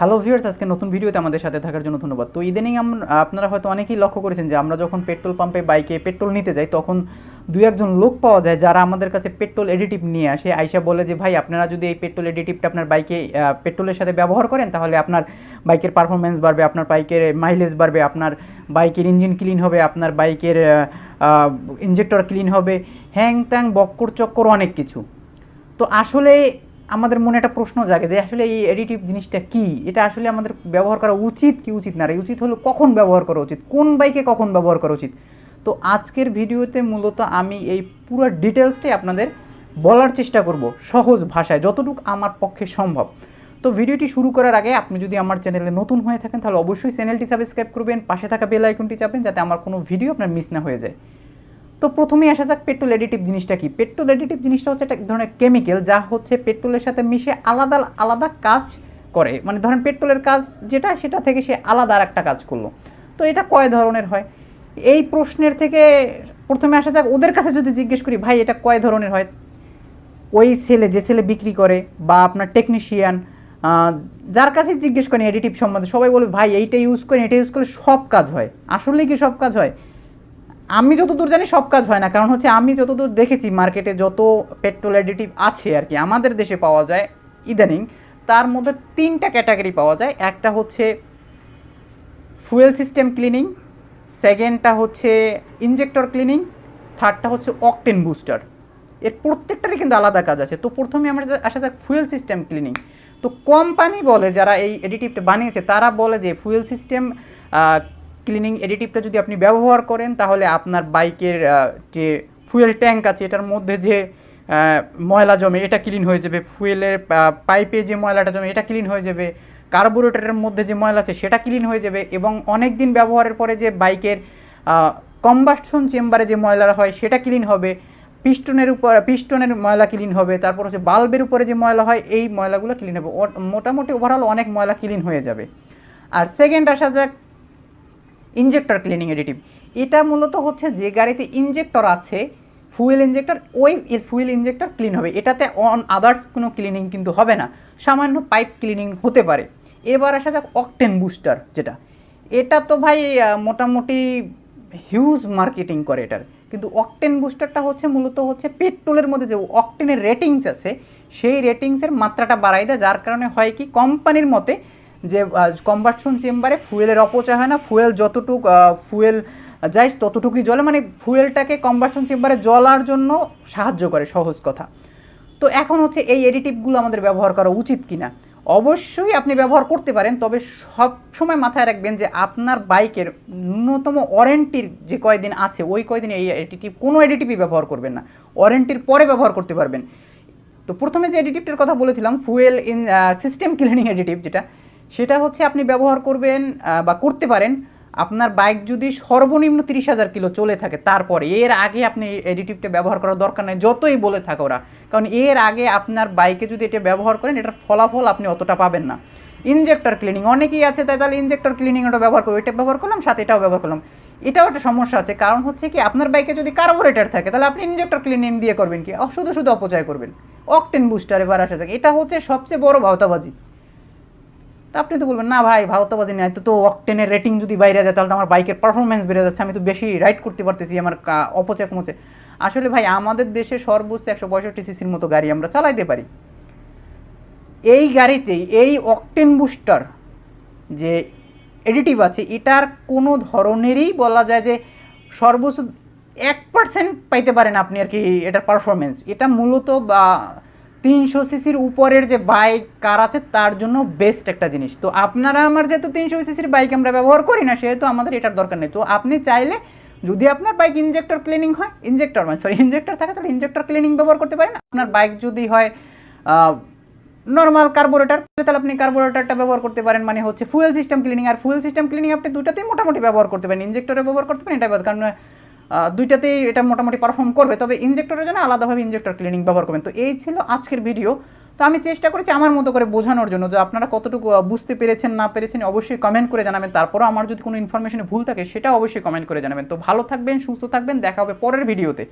Hello viewers, আজকে নতুন ভিডিওতে আমাদের সাথে থাকার জন্য ধন্যবাদ। তো ইদানিং আপনারা হয়তো অনেকেই লক্ষ্য করেছেন যে আমরা যখন পেট্রোল পাম্পে বাইকে পেট্রোল নিতে যাই তখন দুই একজন লোক পাওয়া যায় যারা আমাদের কাছে পেট্রোল এডিটিভ নিয়ে আসে। আইসা বলে যে ভাই, আপনারা যদি এই পেট্রোল এডিটিভটা আপনার বাইকে পেট্রোলের সাথে ব্যবহার করেন তাহলে আপনার বাইকের পারফরমেন্স বাড়বে, আপনার বাইকের মাইলেজ বাড়বে, আপনার বাইকের ইঞ্জিন ক্লিন হবে, আপনার বাইকের ইঞ্জেক্টর ক্লিন হবে, হ্যাং ত্যাং বক্কর চক্কর অনেক কিছু। তো আসলে আমাদের মনে একটা প্রশ্ন জাগে যে আসলে এই এডিটিভ জিনিসটা কি, এটা আসলে আমাদের ব্যবহার করা উচিত কি উচিত না, উচিত হলো কখন ব্যবহার করা উচিত, কোন বাইকে কখন ব্যবহার করা উচিত। তো আজকের ভিডিওতে মূলত আমি এই পুরো ডিটেলসটাই আপনাদের বলার চেষ্টা করব সহজ ভাষায়, যতটুকু আমার পক্ষে সম্ভব। তো ভিডিওটি শুরু করার আগে আপনি যদি আমার চ্যানেলে নতুন হয়ে থাকেন তাহলে অবশ্যই চ্যানেলটি সাবস্ক্রাইব করবেন, পাশে থাকা বেল আইকনটি চাপবেন যাতে আমার কোনো ভিডিও আপনার মিস না হয়ে যায়। তো প্রথমেই আসা যাক পেট্রোল এডিটিভ জিনিসটা কি। পেট্রোল এডিটিভ জিনিসটা হচ্ছে একটা ধরনের কেমিক্যাল যা হচ্ছে পেট্রোলের সাথে মিশে আলাদা আলাদা কাজ করে। মানে ধরেন পেট্রোলের কাজ যেটা, সেটা থেকে সে আলাদা আর একটা কাজ করলো। তো এটা কয় ধরনের হয়, এই প্রশ্নের থেকে প্রথমে আসা যাক ওদের কাছে যদি জিজ্ঞেস করি ভাই এটা কয় ধরনের হয়, ওই ছেলে যে ছেলে বিক্রি করে বা আপনার টেকনিশিয়ান যার কাছে জিজ্ঞেস করেন এডিটিভ সম্বন্ধে, সবাই বলবে ভাই এইটা ইউজ করেন, এটা ইউজ করলে সব কাজ হয়। আসলেই কি সব কাজ হয়? আমি যতদূর জানি সব কাজ হয় না, কারণ হচ্ছে আমি যতদূর দেখেছি মার্কেটে যত পেট্রোল অ্যাডিটিভ আছে আর কি আমাদের দেশে পাওয়া যায় ইদানিং, তার মধ্যে তিনটা ক্যাটাগরি পাওয়া যায়। একটা হচ্ছে ফুয়েল সিস্টেম ক্লিনিং, সেকেন্ডটা হচ্ছে ইনজেক্টর ক্লিনিং, থার্ডটা হচ্ছে অকটেন বুস্টার। এর প্রত্যেকটারই কিন্তু আলাদা কাজ আছে। তো প্রথমে আমরা আসা যাক ফুয়েল সিস্টেম ক্লিনিং। তো কোম্পানি বলে, যারা এই এডিটিভটা বানিয়েছে তারা বলে যে ফুয়েল সিস্টেম ক্লিনিং এডিটিভটা যদি আপনি ব্যবহার করেন তাহলে আপনার বাইকের যে ফুয়েল ট্যাঙ্ক আছে এটার মধ্যে যে ময়লা জমে এটা ক্লিন হয়ে যাবে, ফুয়েলের পাইপে যে ময়লাটা জমে এটা ক্লিন হয়ে যাবে, কার্বোরেটরের মধ্যে যে ময়লা আছে সেটা ক্লিন হয়ে যাবে, এবং অনেক দিন ব্যবহারের পরে যে বাইকের কম্বাস্টন চেম্বারে যে ময়লা হয় সেটা ক্লিন হবে, পিস্টনের ময়লা ক্লিন হবে, তারপর হচ্ছে বাল্বের উপরে যে ময়লা হয় এই ময়লাগুলো ক্লিন হবে। মোটামুটি ওভারঅল অনেক ময়লা ক্লিন হয়ে যাবে। আর সেকেন্ড আসা যাক ইনজেক্টর ক্লিনিং এডিটিভ। এটা মূলত হচ্ছে যে গাড়িতে ইনজেক্টর আছে ফুয়েল ইনজেক্টর, ওই ফুয়েল ইনজেক্টর ক্লিন হবে, এটাতে আদার্স কোনো ক্লিনিং কিন্তু হবে না, সামান্য পাইপ ক্লিনিং হতে পারে। এবার আসা যাক অকটেন বুস্টার, যেটা এটা তো ভাই মোটামুটি হিউজ মার্কেটিং করে এটার। কিন্তু অকটেন বুস্টারটা হচ্ছে মূলত হচ্ছে পেট্রোলের মধ্যে যে অকটেনের রেটিংস আছে সেই রেটিংসের মাত্রাটা বাড়াই দেয়, যার কারণে হয় কি কোম্পানির মতে যে কম্বাসশন চেম্বারে ফুয়েলের অপচয় হয় না, ফুয়েল যতটুকু ফুয়েল যায় ততটুকুই জ্বলে, মানে ফুয়েলটাকে কম্বাসশন চেম্বারে জ্বলার জন্য সাহায্য করে, সহজ কথা। তো এখন হচ্ছে এই এডিটিভগুলো আমাদের ব্যবহার করা উচিত কিনা। অবশ্যই আপনি ব্যবহার করতে পারেন, তবে সব সময় মাথায় রাখবেন যে আপনার বাইকের ন্যূনতম ওয়ারেন্টির যে কয়দিন আছে ওই কয়দিন এই এডিটিভ কোনো এডিটিভই ব্যবহার করবেন না, ওয়ারেন্টির পরে ব্যবহার করতে পারবেন। তো প্রথমে যে এডিটিভটার কথা বলেছিলাম fuel in system cleaning additive, সেটা হচ্ছে আপনি ব্যবহার করবেন বা করতে পারেন আপনার বাইক যদি সর্বনিম্ন 30,000 কিলো চলে থাকে, তারপরে এর আগে আপনি এডিটিভটা ব্যবহার করার দরকার নেই, যতই বলে থাকে ওরা, কারণ এর আগে আপনার বাইকে যদি এটা ব্যবহার করেন এটার ফলাফল আপনি অতটা পাবেন না। ইনজেক্টর ক্লিনিং অনেকেই আছে, তাহলে ইনজেক্টর ক্লিনিং ওটা ব্যবহার করবো, এটা ব্যবহার করলাম সাথে এটাও ব্যবহার করলাম। এটাও একটা সমস্যা আছে, কারণ হচ্ছে কি আপনার বাইকে যদি কার্বোরেটর থাকে তাহলে আপনি ইনজেক্টর ক্লিনিং দিয়ে করবেন কি, শুধু শুধু অপচয় করবেন। অকটেন বুস্টার এবার আসা যাক, এটা হচ্ছে সবচেয়ে বড় ভাওতাবাজি। তা আপনি তো বলবেন না ভাই ভাওতাবাজি নেই, তো অকটেনের রেটিং যদি বাইরে যায় তাহলে তো আমার বাইকের পারফরমেন্স বেড়ে যাচ্ছে, আমি তো বেশি রাইড করতে পারতেছি, আমার অপচয় কমছে। আসলে ভাই আমাদের দেশে সর্বোচ্চ 165 সিসির মতো গাড়ি আমরা চালাইতে পারি। এই গাড়িতেই এই অকটেন বুস্টার যে এডিটিভ আছে এটার কোনো ধরনেরই বলা যায় যে সর্বোচ্চ 1% পাইতে পারেন আপনি আর কি এটার পারফরমেন্স। এটা মূলত বা 300 সিসির উপরের যে বাইক কার আছে তার জন্য বেস্ট একটা জিনিস। তো আপনারা আমার যেহেতু 300 সিসির বাইক আমরা ব্যবহার করি না, সেহেতু আমাদের এটার দরকার নেই। তো আপনি চাইলে যদি আপনার বাইক ইনজেক্টর ক্লিনিং হয়, ইনজেক্টর থাকে তাহলে ইনজেক্টর ক্লিনিং ব্যবহার করতে পারেন। আপনার বাইক যদি হয় নর্মাল কার্বোরেটর তাহলে আপনি কার্বোরেটরটা ব্যবহার করতে পারেন, মানে হচ্ছে ফুয়েল সিস্টেম ক্লিনিং। আর ফুয়েল সিস্টেম ক্লিনিং আপনি দুটাতেই মোটামুটি ব্যবহার করতে পারেন, ইনজেক্টরে ব্যবহার করতে পারেন, এটা কারণ দুইটাতেই এটা মোটামুটি পারফর্ম করবে, তবে ইনজেক্টরের জন্য আলাদাভাবে ইনজেক্টর ক্লিনিং ব্যবহার করবেন। তো এই ছিল আজকের ভিডিও। তো আমি চেষ্টা করেছি আমার মতো করে বোঝানোর জন্য, যে আপনারা কতটুকু বুঝতে পেরেছেন না পেরেছেন অবশ্যই কমেন্ট করে জানাবেন। তারপরও আমার যদি কোনো ইনফরমেশনে ভুল থাকে সেটা অবশ্যই কমেন্ট করে জানাবেন। তো ভালো থাকবেন, সুস্থ থাকবেন, দেখা হবে পরের ভিডিওতে।